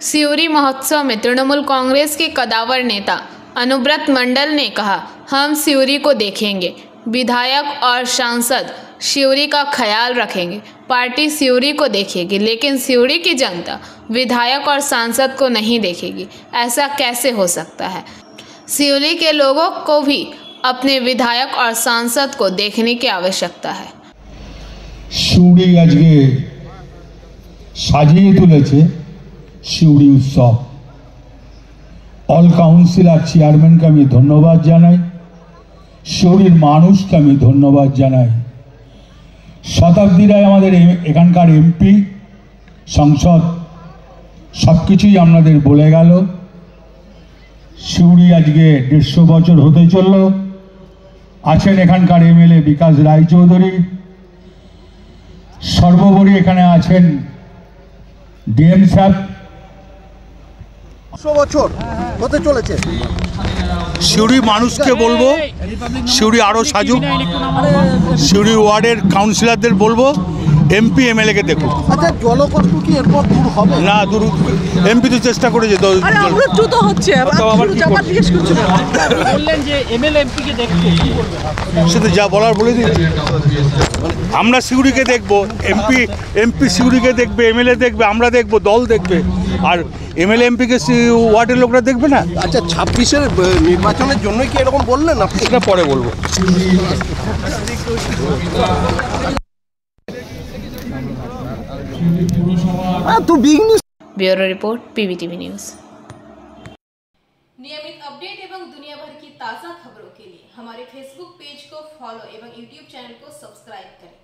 सिउरी महोत्सव में तृणमूल कांग्रेस के कदावर नेता अनुव्रत मंडल ने कहा, हम सिउरी को देखेंगे, विधायक और सांसद सिउरी का ख्याल रखेंगे। पार्टी सिउरी को देखेगी, लेकिन सिउरी की जनता विधायक और सांसद को नहीं देखेगी। ऐसा कैसे हो सकता है? सिउरी के लोगों को भी अपने विधायक और सांसद को देखने की आवश्यकता है। सिउरी आज के साजिए तुलेছে सिउरी उत्सव। অল কাউন্সিলর চেয়ারম্যানকে আমি ধন্যবাদ জানাই, সিউড়ির মানুষকে আমি ধন্যবাদ জানাই। শতাব্দীরাই আমাদের এখানকার এমপি, সংসদ সবকিছুই আপনাদের বলে গেল। সিউড়ি আজকে 150 বছর হতে চলল। আছেন এখানকার এমএলএ বিকাশ রায়চৌধুরী, সর্বোপরি এখানে আছেন ডিএম সাহেব। 100 বছর হতে চলেছে। সিউড়ি মানুষকে বলবো, সিউড়ি আরও সাজুক। সিউড়ি ওয়ার্ডের কাউন্সিলরদের বলবো এমপি এমএলএ কে দেখুন। আচ্ছা, জলকষ্ট কি এরপর দূর হবে? না, দূর এমপি তো চেষ্টা করেছে। দ্রুত হচ্ছে। বললেন যে এমএলএ এমপি কে দেখতে, সেটা যা বলার বলে দিয়েছি। আমরা সিউড়িকে দেখবো, এমপি সিউড়িকে দেখবে, এমএলএ দেখবে, আমরা দেখবো, দল দেখবে। আর এমএলএ এমপিকে ওয়ার্ডের লোকরা দেখবে না। আচ্ছা, 26-এর নির্বাচনের জন্যই কি এরকম বললেন আপনি? এটা পরে বলবো। Bureau report PVTV news. नियमित अपडेट एवं दुनिया भर की ताज़ा खबरों के लिए हमारे फेसबुक पेज को फॉलो एवं यूट्यूब चैनल को सब्सक्राइब करें।